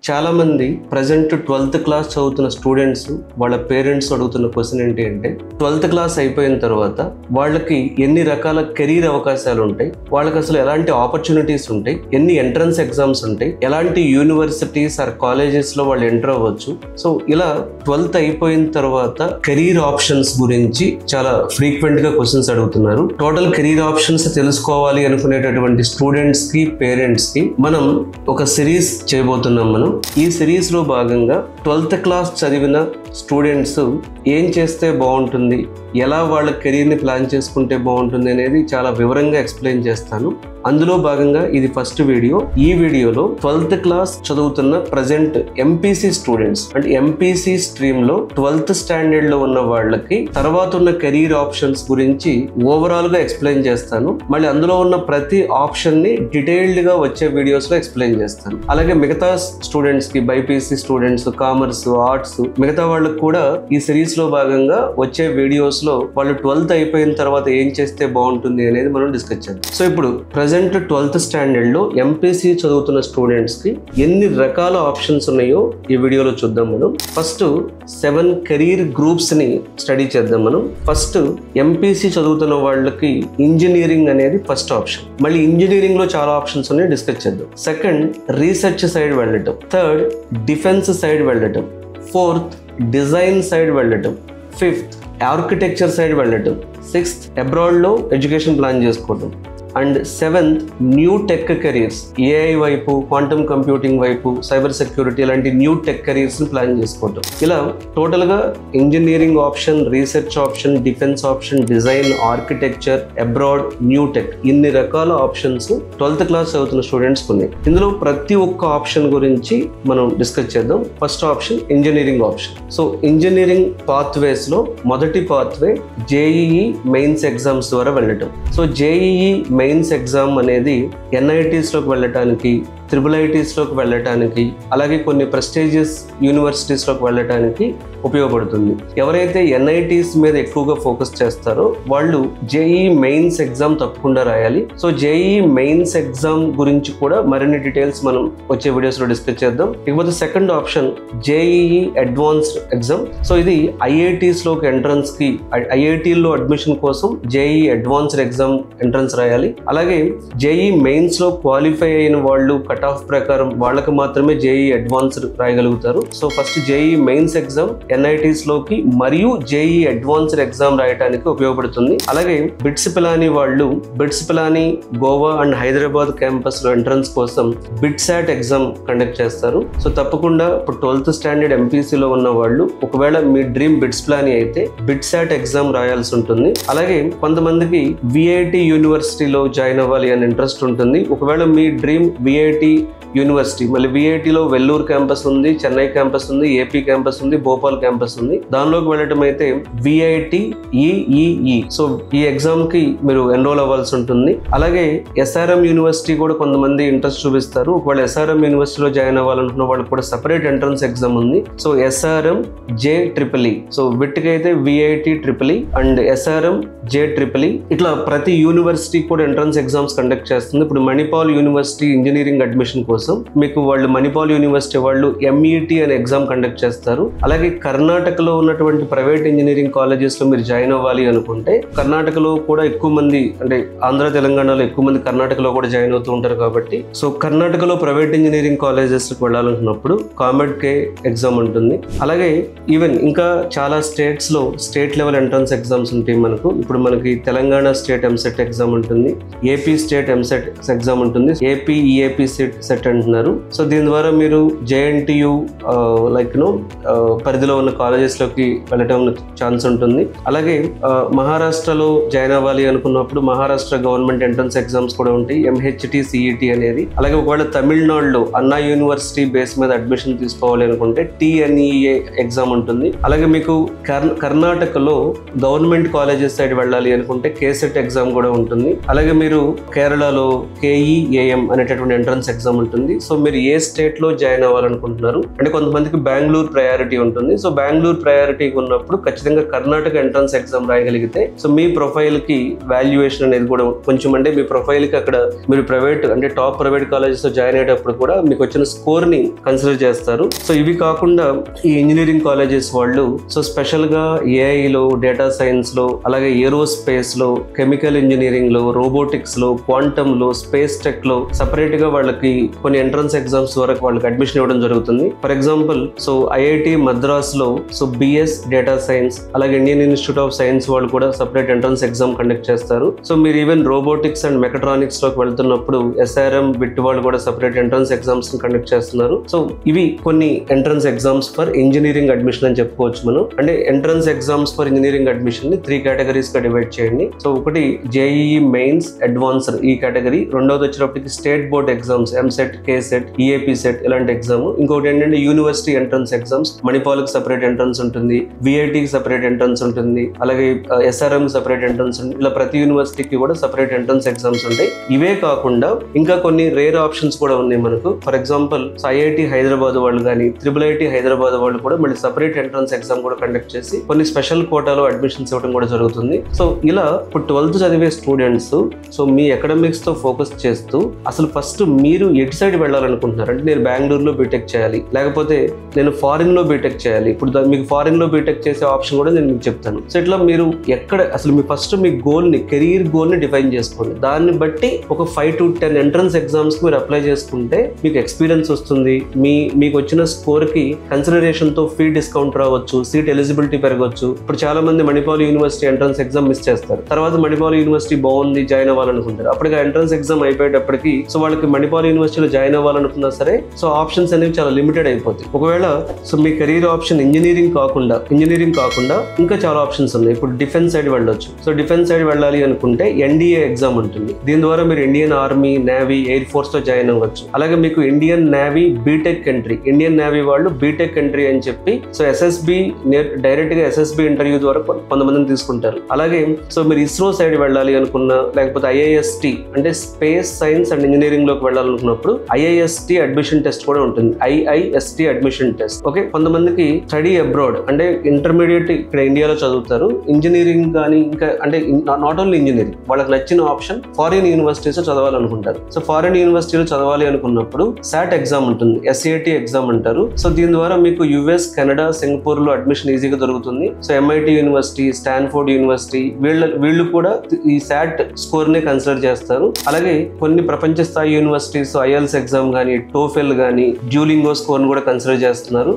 చాలా మంది present 12th class చదువుతున్న స్టూడెంట్స్ వాళ్ళ పేరెంట్స్ అడుగుతున్న క్వశ్చన్ ఏంటి అంటే 12th క్లాస్ అయిపోయిన తర్వాత వాళ్ళకి ఎన్ని రకాల కెరీర్ అవకాశాలు ఉంటాయి, వాళ్ళకి అసలు ఎలాంటి ఆపర్చునిటీస్ ఉంటాయి, ఎన్ని ఎంట్రన్స్ ఎగ్జామ్స్ ఉంటాయి, ఎలాంటి యూనివర్సిటీస్ ఆర్ కాలేజెస్ లో వాళ్ళు ఎంటర్ అవ్వచ్చు. సో ఇలా 12th అయిపోయిన తర్వాత కెరీర్ ఆప్షన్స్ గురించి చాలా ఫ్రీక్వెంట్ గా క్వశ్చన్స్ అడుగుతున్నారు. టోటల్ కెరీర్ ఆప్షన్స్ తెలుసుకోవాలి అనుకునేటటువంటి స్టూడెంట్స్ కి పేరెంట్స్ కి మనం ఒక సిరీస్ చేయబోతున్నాం. మనం ఈ సిరీస్ లో భాగంగా 12th క్లాస్ చదివిన స్టూడెంట్స్ ఏం చేస్తే బాగుంటుంది, ఎలా వాళ్ళ కెరీర్ని ప్లాన్ చేసుకుంటే బాగుంటుంది అనేది చాలా వివరంగా ఎక్స్ప్లెయిన్ చేస్తాను. అందులో భాగంగా ఇది ఫస్ట్ వీడియో. ఈ వీడియోలో 12th క్లాస్ చదువుతున్న ప్రజెంట్ ఎంపీసీ స్టూడెంట్స్ అంటే ఎంపీసీ స్ట్రీమ్ లో 12th స్టాండర్డ్ లో ఉన్న వాళ్ళకి తర్వాత ఉన్న కెరీర్ ఆప్షన్స్ గురించి ఓవరాల్ గా ఎక్స్ప్లెయిన్ చేస్తాను. మళ్ళీ అందులో ఉన్న ప్రతి ఆప్షన్ ని డీటెయిల్డ్ గా వచ్చే వీడియోస్ లో ఎక్స్ప్లెయిన్ చేస్తాను. అలాగే మిగతా స్టూడెంట్స్ కి బైపీసీ స్టూడెంట్స్, కామర్స్, ఆర్ట్స్ మిగతా వాళ్ళకి కూడా ఈ సిరీస్ లో భాగంగా వచ్చే వీడియోస్ లో వాళ్ళు 12th అయిపోయిన తర్వాత ఏం చేస్తే బాగుంటుంది అనేది మనం డిస్కస్ చేద్దాం. సో ఇప్పుడు ప్రజెంట్ 12th స్టాండర్డ్ లో ఎంపీసీ చదువుతున్న స్టూడెంట్స్ కి ఎన్ని రకాల ఆప్షన్స్ ఉన్నాయో ఈ వీడియోలో చూద్దాం. మనం ఫస్ట్ 7 కెరీర్ గ్రూప్స్ ని స్టడీ చేద్దాం. మనం ఫస్ట్ ఎంపీసీ చదువుతున్న వాళ్ళకి ఇంజనీరింగ్ అనేది ఫస్ట్ ఆప్షన్. మళ్ళీ ఇంజనీరింగ్ లో చాలా ఆప్షన్స్ ఉన్నాయి, డిస్కస్ చేద్దాం. సెకండ్ రీసెర్చ్ సైడ్ వెళ్ళటం. థర్డ్ డిఫెన్స్ సైడ్ వెళ్ళటం. ఫోర్త్ డిజైన్ సైడ్ వెళ్ళటం. ఫిఫ్త్ ఆర్కిటెక్చర్ సైడ్ వెళ్ళటం. సిక్స్త్ అబ్రాడ్ లో ఎడ్యుకేషన్ ప్లాన్ చేసుకోవటం. And seventh new tech careers, AI వైపు, క్వాంటమ్ కంప్యూటింగ్ వైపు, సైబర్ సెక్యూరిటీ లాంటి న్యూ టెక్ కెరీర్స్ ని ప్లాన్ చేసుకోవటం. ఇలా టోటల్ గా engineering option, research option, defence option, design, architecture, abroad, new tech ఇన్ని రకాల ఆప్షన్స్ 12th క్లాస్ చదువుతున్న స్టూడెంట్స్ ఉన్నాయి. ఇందులో ప్రతి ఒక్క ఆప్షన్ గురించి మనం డిస్కస్ చేద్దాం. First option engineering option. So engineering pathways లో మొదటి పాత్వే జేఈఈ మెయిన్స్ ఎగ్జామ్స్ ద్వారా వెళ్ళటం. సో జేఈఈ మెయిన్స్ ఎగ్జామ్ అనేది ఎన్ఐటీస్ లోకి వెళ్ళటానికి, ట్రిపుల్ లోకి వెళ్ళటానికి, అలాగే కొన్ని ప్రెస్టీజియస్ యూనివర్సిటీస్ లోకి వెళ్ళటానికి ఉపయోగపడుతుంది. ఎవరైతే ఎన్ఐటీస్ మీద ఎక్కువగా ఫోకస్ చేస్తారో వాళ్ళు జేఈఈ మెయిన్స్ ఎగ్జామ్ తప్పకుండా రాయాలి. సో జేఈఈ మెయిన్స్ ఎగ్జామ్ గురించి కూడా మరిన్ని డీటెయిల్స్ మనం వచ్చే వీడియోస్ లో డిస్కస్ చేద్దాం. ఇకపోతే second option JEE advanced exam. So ఇది ఐఐటీస్ లోకి ఎంట్రన్స్ కి, ఐఐటీలో అడ్మిషన్ కోసం జేఈఈ అడ్వాన్స్డ్ ఎగ్జామ్ ఎంట్రన్స్ రాయాలి. అలాగే జేఈఈ మెయిన్స్ లో క్వాలిఫై అయిన వాళ్ళు కట్ ఆఫ్ ప్రకారం వాళ్ళకి మాత్రమే జేఈఈ అడ్వాన్స్డ్ రాయగలుగుతారు. So first JEE mains exam NITs లోకి మరియు జేఈఈ అడ్వాన్స్డ్ ఎగ్జామ్ రాయడానికి ఉపయోగపడుతుంది. అలాగే బిట్స్ పిలానీ వాళ్ళు bits Pilani Goa and Hyderabad campus లో ఎంట్రన్స్ కోసం బిట్సాట్ ఎగ్జామ్ కండక్ట్ చేస్తారు. సో తప్పకుండా ఇప్పుడు 12th స్టాండర్డ్ ఎంపీసీలో ఉన్న వాళ్ళు ఒకవేళ మీ డ్రీమ్ బిట్స్ పిలానీ అయితే బిట్సాట్ ఎగ్జామ్ రాయాల్సి ఉంటుంది. అలాగే కొంతమందికి విఐటి యూనివర్సిటీలో జాయిన్ అవ్వాలి అని ఇంట్రెస్ట్ ఉంటుంది. ఒకవేళ మీ డ్రీమ్ విఐటి యూనివర్సిటీ, మళ్ళీ విఐటిలో వెల్లూరు క్యాంపస్ ఉంది, చెన్నై క్యాంపస్ ఉంది, ఏపీ క్యాంపస్ ఉంది, భోపాల్ క్యాంపస్ ఉంది. దానిలోకి వెళ్ళటం అయితే విఐటి ఈఈఈ. సో ఈ ఎగ్జామ్ కి మీరు ఎన్రోల్ అవ్వాల్సి ఉంటుంది. అలాగే ఎస్ఆర్ఎం యూనివర్సిటీ కూడా కొంతమంది ఇంట్రెస్ట్ చూపిస్తారు. ఒకవేళ ఎస్ఆర్ఎం యూనివర్సిటీలో జాయిన్ అవ్వాలనుకున్న వాళ్ళకి కూడా సపరేట్ ఎంట్రన్స్ ఎగ్జామ్ ఉంది. So SRM JEEE. సో వీటికి అయితే VIT triple and SRM JEEE. ఇట్లా ప్రతి యూనివర్సిటీ కూడా ఎంట్రన్స్ ఎగ్జామ్స్ కండక్ట్ చేస్తుంది. ఇప్పుడు మణిపాల్ యూనివర్సిటీ ఇంజనీరింగ్ అడ్మిషన్ కోసం మీకు వాళ్ళు మణిపాల్ యూనివర్సిటీ వాళ్ళు MET అనే ఎగ్జామ్ కండక్ట్ చేస్తారు. అలాగే కర్ణాటకలో ఉన్నటువంటి ప్రైవేట్ ఇంజనీరింగ్ కాలేజెస్ లో మీరు జాయిన్ అవ్వాలి అనుకుంటే కర్ణాటకలో కూడా ఎక్కువ మంది, అంటే ఆంధ్ర తెలంగాణలో ఎక్కువ మంది కర్ణాటకలో కూడా జాయిన్ అవుతూ ఉంటారు కాబట్టి సో కర్ణాటకలో ప్రైవేట్ ఇంజనీరింగ్ కాలేజెస్ కి వెళ్ళాలనుకున్నప్పుడు COMEDK ఎగ్జామ్ ఉంటుంది. అలాగే ఈవెన్ ఇంకా చాలా స్టేట్స్ లో స్టేట్ లెవెల్ ఎంట్రన్స్ ఎగ్జామ్స్ ఉంటాయి మనకు. ఇప్పుడు మనకి తెలంగాణ స్టేట్ ఎంసెట్ ఎగ్జామ్ ఉంటుంది, ఏపీ స్టేట్ ఎంసెట్ ఎగ్జామ్ ఉంటుంది, ఏపీ ఈఏపీ సెట్ అంటున్నారు. సో దీని ద్వారా మీరు JNTU పరిధిలో ఉన్న కాలేజెస్ లోకి వెళ్ళటం ఛాన్స్ ఉంటుంది. అలాగే మహారాష్ట్రలో జాయిన్ అవ్వాలి అనుకున్నప్పుడు మహారాష్ట్ర గవర్నమెంట్ ఎంట్రన్స్ ఎగ్జామ్స్ కూడా ఉంటాయి, MHT CET అనేది. అలాగే ఒకవేళ తమిళనాడులో అన్నా యూనివర్సిటీ బేస్ మీద అడ్మిషన్ తీసుకోవాలి అనుకుంటే TNEA ఎగ్జామ్ ఉంటుంది. అలాగే మీకు కర్ణాటకలో గవర్నమెంట్ కాలేజెస్ సైడ్ వెళ్ళాలి అనుకుంటే కేసెట్ ఎగ్జామ్ కూడా ఉంటుంది. అలాగే మీరు కేరళలో KEAM అనేటటువంటి ఎంట్రన్స్ ఎగ్జామ్ ఉంటుంది. సో మీరు ఏ స్టేట్ లో జాయిన్ అవ్వాలనుకుంటున్నారు అంటే కొంతమందికి బెంగళూరు ప్రయారిటీ ఉంటుంది. సో బెంగళూరు ప్రయారిటీ ఉన్నప్పుడు ఖచ్చితంగా కర్ణాటక ఎంట్రన్స్ ఎగ్జామ్ రాయగలిగితే సో మీ ప్రొఫైల్ కి వాల్యుయేషన్ అనేది కూడా కొంచెం అంటే మీ ప్రొఫైల్ కి అక్కడ మీరు ప్రైవేట్ అంటే టాప్ ప్రైవేట్ కాలేజెస్ లో జాయిన్ అయ్యేటప్పుడు కూడా మీకు వచ్చిన స్కోర్ ని కన్సిడర్ చేస్తారు. సో ఇవి కాకుండా ఈ ఇంజనీరింగ్ కాలేజెస్ వాళ్ళు సో స్పెషల్ గా AI లో, డేటా సైన్స్ లో, అలాగే ఏరోస్పేస్ లో, కెమికల్ ఇంజనీరింగ్ లో, రోబోటిక్స్ లో, క్వాంటమ్ లో, స్పేస్ టెక్ లో సపరేట్ గా వాళ్ళకి కొన్ని ఎంట్రన్స్ ఎగ్జామ్స్ వరకు వాళ్ళకి అడ్మిషన్ ఇవ్వడం జరుగుతుంది. For example so IIT Madras లో సో BS డేటా సైన్స్, అలాగే ఇండియన్ ఇన్స్టిట్యూట్ ఆఫ్ సైన్స్ వాళ్ళు కూడా సపరేట్ ఎంట్రన్స్ ఎగ్జామ్ కండక్ట్ చేస్తారు. సో మీరు ఈవెన్ రోబోటిక్స్ అండ్ మెకట్రానిక్స్ లోకి వెళ్తున్నప్పుడు SRM బిట్ వాళ్ళు కూడా సపరేట్ ఎంట్రన్స్ ఎగ్జామ్స్ కండక్ట్ చేస్తున్నారు. సో ఇవి కొన్ని entrance exams for engineering admission అని చెప్పుకోవచ్చు మనం. అంటే entrance exams for engineering admission ని 3 కేటగిరీస్ గా డివైడ్ చేయండి. సో ఒకటి JEE మెయిన్స్ అడ్వాన్స్డ్ ఈ కేటగిరీ, రెండోది వచ్చేటప్పటికి state board exams MSET, KSET, EAP set ఇలాంటి ఎగ్జామ్, ఇంకొకటి ఏంటంటే యూనివర్సిటీ ఎంట్రన్స్ ఎగ్జామ్స్, మణిపాల్ కి సపరేట్ ఎంట్రన్స్ ఉంటుంది, VIT కి సపరేట్ ఎంట్రన్స్ ఉంటుంది, అలాగే SRM సపరేట్ ఎంట్రన్స్ ఉంటుంది. ఇలా ప్రతి యూనివర్సిటీకి కూడా సపరేట్ ఎంట్రన్స్ ఎగ్జామ్స్ ఉంటాయి. ఇవే కాకుండా ఇంకా కొన్ని రేర్ ఆప్షన్స్ కూడా ఉన్నాయి మనకు. ఫర్ ఎగ్జాంపుల్ IIT హైదరాబాద్ వాళ్ళు కానీ IIIT హైదరాబాద్ వాళ్ళు కూడా మళ్ళీ సపరేట్ ఎంట్రన్స్ ఎగ్జామ్ కూడా కండక్ట్ చేసి కొన్ని స్పెషల్ కోటాలో అడ్మిషన్స్ ఇవ్వడం కూడా జరుగుతుంది. సో ఇలా ఇప్పుడు 12th చదివే స్టూడెంట్స్ సో మీ అకాడమిక్స్ తో ఫోకస్ చేస్తూ అసలు ఫస్ట్ మీరు ఎటు సైడ్ వెళ్ళాలనుకుంటున్నారు అంటే నేను బెంగళూరులో బీటెక్ చేయాలి, లేకపోతే నేను ఫారిన్ లో బీటెక్ చేయాలి. ఇప్పుడు మీకు ఫారిన్ లో బీటెక్ చేసే ఆప్షన్ కూడా నేను మీకు చెప్తాను. సో ఇట్లా మీరు ఎక్కడ అసలు మీ ఫస్ట్ మీ గోల్ ని కెరీర్ గోల్ ని డిఫైన్ చేసుకోండి. దాన్ని బట్టి ఒక 5 to 10 ఎంట్రన్స్ ఎగ్జామ్స్ మీరు అప్లై చేసుకుంటే మీకు ఎక్స్పీరియన్స్ వస్తుంది. మీకు వచ్చిన స్కోర్ కి కన్సిడరేషన్ తో ఫీ డిస్కౌంట్ రావచ్చు, సీట్ ఎలిజిబిలిటీ పెరగవచ్చు. ఇప్పుడు చాలా మంది Manipal university entrance exam miss చేస్తారు, తర్వాత మణిపాల్ యూనివర్సిటీ బాగుంది జాయిన్ అవ్వాలనుకుంటారు. అప్పటికి ఎంట్రన్స్ ఎగ్జామ్ అయిపోయేటప్పటికి సో వాళ్ళకి మణిపాల్ యూనివర్సిటీలో జాయిన్ అవ్వాలనుకున్నా సరే సో ఆప్షన్స్ అనేవి చాలా లిమిటెడ్ అయిపోతాయి. ఒకవేళ సో మీ కెరీర్ ఆప్షన్ ఇంజనీరింగ్ కాకుండా ఇంకా చాలా ఆప్షన్స్ ఉన్నాయి. ఇప్పుడు డిఫెన్స్ సైడ్ వెళ్ళొచ్చు. సో డిఫెన్స్ సైడ్ వెళ్ళాలి అనుకుంటే NDA ఎగ్జామ్ ఉంటుంది. దీని ద్వారా మీరు Indian army, navy, air force లో జాయిన్ అవ్వచ్చు. అలాగే మీకు Indian navy BTech entry, Indian navy వాళ్ళు బీటెక్ ఎంట్రీ అని చెప్పి సో SSB డైరెక్ట్ గా SSB ఇంటర్వ్యూ ద్వారా కొంతమందిని తీసుకుంటారు. అలాగే సో మీరు ఇస్రో సైడ్ వెళ్ళాలి అనుకున్నా, లేకపోతే IIST అంటే స్పేస్ సైన్స్ అండ్ ఇంజనీరింగ్ లోకి వెళ్ళాలనుకున్నప్పుడు IIST అడ్మిషన్ టెస్ట్ కూడా ఉంటుంది. IIST admission test. ఓకే, కొంతమందికి స్టడీ అబ్రాడ్ అంటే ఇంటర్మీడియట్ ఇక్కడ ఇండియాలో చదువుతారు, ఇంజనీరింగ్ కానీ ఇంకా అంటే నాట్ ఓన్లీ ఇంజనీరింగ్ వాళ్ళకి నచ్చిన ఆప్షన్ ఫారిన్ యూనివర్సిటీస్ చదవాలనుకుంటారు. సో ఫారిన్ యూనివర్సిటీలో చదవాలి అనుకున్నప్పుడు SAT ఎగ్జామ్ ఉంటుంది, SAT ఎగ్జామ్ అంటారు. సో దీని ద్వారా మీకు US, కెనడా, సింగపూర్ లో అడ్మిషన్ ఈజీగా దొరుకుతుంది. So MIT university, Stanford university వీళ్ళు కూడా ఈ SAT స్కోర్ నే కన్సిడర్ చేస్తారు. అలాగే కొన్ని ప్రపంచ స్థాయి యూనివర్సిటీస్ IELTS ఎగ్జామ్ కానీ, TOEFL కానీ, డ్యూలింగో స్కోర్ ని కూడా కన్సిడర్ చేస్తున్నారు.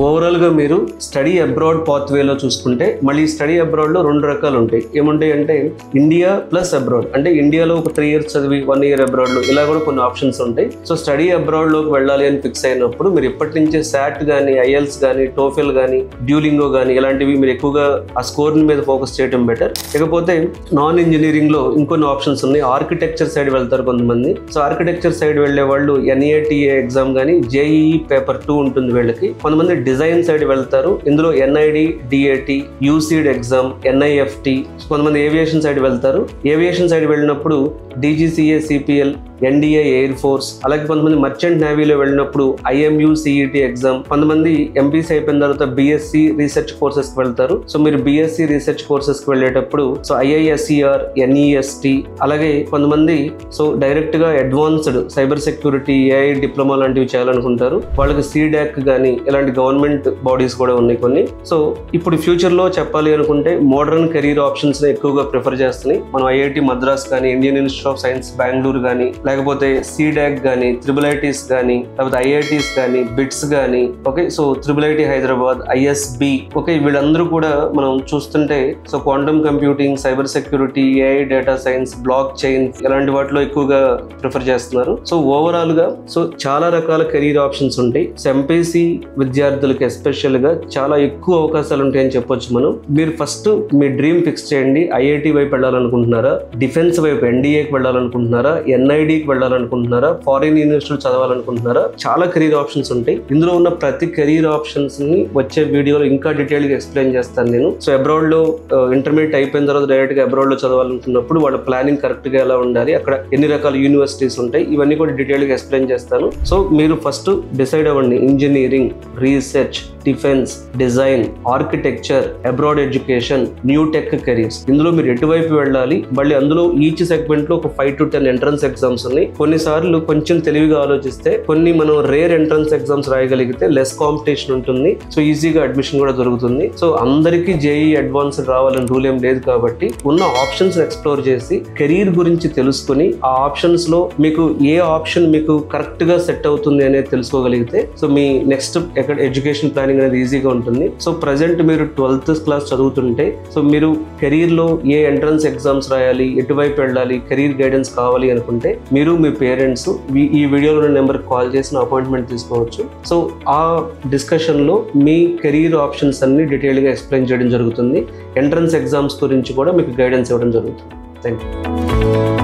ఓవరాల్ గా మీరు స్టడీ అబ్రాడ్ పాత్ వేలో చూసుకుంటే మళ్ళీ స్టడీ అబ్రాడ్ లో 2 రకాలు ఉంటాయి. ఏముంటాయి అంటే ఇండియా ప్లస్ అబ్రాడ్, అంటే ఇండియాలో ఒక 3 years చదివి 1 year అబ్రాడ్ లో ఇలా కూడా కొన్ని ఆప్షన్స్ ఉంటాయి. సో స్టడీ అబ్రాడ్ లోకి వెళ్ళాలి అని ఫిక్స్ అయినప్పుడు మీరు ఇప్పటి నుంచే SAT కానీ, IELTS కానీ, TOEFL కానీ, డ్యూలింగో కానీ ఇలాంటివి మీరు ఎక్కువగా ఆ స్కోర్ మీద ఫోకస్ చేయడం బెటర్. ఇకపోతే నాన్ ఇంజనీరింగ్ లో ఇంకొన్ని ఆప్షన్స్ ఉన్నాయి. ఆర్కిటెక్చర్ సైడ్ వెళ్తారు కొంతమంది. సో ఆర్కిటెక్చర్ సైడ్ వెళ్లే వాళ్ళు NATA ఎగ్జామ్ కానీ, JEE పేపర్ 2 ఉంటుంది వీళ్ళకి. కొంతమంది డిజైన్ సైడ్ వెళ్తారు, ఇందులో NID, DAT, UCED exam, NIFT. కొంతమంది ఏవియేషన్ సైడ్ వెళ్తారు. ఏవియేషన్ సైడ్ వెళ్ళినప్పుడు DGCA CPL, NDA air force. అలాగే కొంతమంది మర్చెంట్ నేవీలో వెళ్ళినప్పుడు IMU CET ఎగ్జామ్. కొంతమంది MPC అయిపోయిన తర్వాత BSc రీసెర్చ్ కోర్సెస్ కి వెళ్తారు. సో మీరు BSc రీసెర్చ్ కోర్సెస్ కి వెళ్ళేటప్పుడు సో IISER, NEST. అలాగే కొంతమంది సో డైరెక్ట్ గా advanced cyber security, AI diploma లాంటివి చేయాలనుకుంటారు. వాళ్ళకి CDAC కానీ ఇలాంటి గవర్నమెంట్ బాడీస్ కూడా ఉన్నాయి కొన్ని. సో ఇప్పుడు ఫ్యూచర్ లో చెప్పాలి అనుకుంటే మోడర్న్ కెరీర్ ఆప్షన్స్ ని ఎక్కువగా ప్రిఫర్ చేస్తున్నాయి. మనం IIT మద్రాస్ కానీ, Indian institute of science Bengaluru కానీ, లేకపోతే CDAC కానీ, IIITs కానీ, లేకపోతే IITs కానీ, బిట్స్ కానీ. Okay, so IIIT Hyderabad, ISB. Okay, వీళ్ళందరూ కూడా మనం చూస్తుంటే so quantum computing, cyber security, AI data science, block chain ఇలాంటి వాటిలో ఎక్కువగా ప్రిఫర్ చేస్తున్నారు. సో ఓవరాల్ గా సో చాలా రకాల కెరీర్ ఆప్షన్స్ ఉంటాయి. సో MPC విద్యార్థులకి ఎస్పెషల్ గా చాలా ఎక్కువ అవకాశాలు ఉంటాయని చెప్పొచ్చు మనం. మీరు ఫస్ట్ మీ డ్రీమ్ ఫిక్స్ చేయండి. IIT వైపు వెళ్ళాలనుకుంటున్నారా, డిఫెన్స్ వైపు NDAకి వెళ్ళాలనుకుంటున్నారా, NIDకి ఐఐటీకి వెళ్ళాలనుకుంటున్నారా, ఫారిన్ యూనివర్సిటీ చదవాలనుకుంటున్నారా, చాలా కెరీర్ ఆప్షన్స్ ఉంటాయి. ఇందులో ఉన్న ప్రతి కెరీర్ ఆప్షన్స్ ని వచ్చే వీడియోలో ఇంకా డీటెయిల్ గా ఎక్స్ప్లెయిన్ చేస్తాను నేను. సో అబ్రాడ్ లో ఇంటర్మీడియట్ అయిపోయిన తర్వాత డైరెక్ట్ గా అబ్రాడ్ లో చదవాలనుకున్నప్పుడు వాళ్ళ ప్లానింగ్ కరెక్ట్ గా ఎలా ఉండాలి, అక్కడ ఎన్ని రకాల యూనివర్సిటీస్ ఉంటాయి, ఇవన్నీ కూడా డీటెయిల్ గా ఎక్స్ప్లెయిన్ చేస్తాను. సో మీరు ఫస్ట్ డిసైడ్ అవ్వండి. Engineering, research, defence, design, architecture, abroad education, new tech careers, ఇందులో మీరు ఎటువైపు వెళ్ళాలి. మళ్ళీ అందులో ఈచ్ సెగ్మెంట్ లో ఒక 5 to 10 ఎంట్రన్స్ ఎగ్జామ్స్ ఉన్నాయి. కొన్నిసార్లు కొంచెం తెలివిగా ఆలోచిస్తే కొన్ని మనం రేర్ ఎంట్రన్స్ ఎగ్జామ్స్ రాయగలిగితే లెస్ కాంపిటీషన్ ఉంటుంది. సో ఈజీగా అడ్మిషన్ కూడా దొరుకుతుంది. సో అందరికీ జేఈ అడ్వాన్స్డ్ రావాలని రూల్ ఏం లేదు కాబట్టి ఉన్న ఆప్షన్స్ ఎక్స్ప్లోర్ చేసి కెరీర్ గురించి తెలుసుకుని ఆ ఆప్షన్స్ లో మీకు ఏ ఆప్షన్ మీకు కరెక్ట్ గా సెట్ అవుతుంది అనేది తెలుసుకోగలిగితే సో మీ నెక్స్ట్ ఎడ్యుకేషన్ ప్లానింగ్ అనేది ఈజీగా ఉంటుంది. సో ప్రజెంట్ మీరు 12th క్లాస్ చదువుతుంటే సో మీరు కెరీర్ లో ఏ ఎంట్రన్స్ ఎగ్జామ్స్ రాయాలి, ఎటువైపు వెళ్ళాలి, కెరీర్ గైడెన్స్ కావాలి అనుకుంటే మీరు మీ పేరెంట్స్ ఈ వీడియోలో నెంబర్ కాల్ చేసిన అపాయింట్మెంట్ తీసుకోవచ్చు. సో ఆ డిస్కషన్ లో మీ కెరీర్ ఆప్షన్స్ అన్ని డీటెయిల్ గా ఎక్స్ప్లెయిన్ చేయడం జరుగుతుంది. ఎంట్రన్స్ ఎగ్జామ్స్ గురించి కూడా మీకు గైడెన్స్ ఇవ్వడం జరుగుతుంది. Thank you.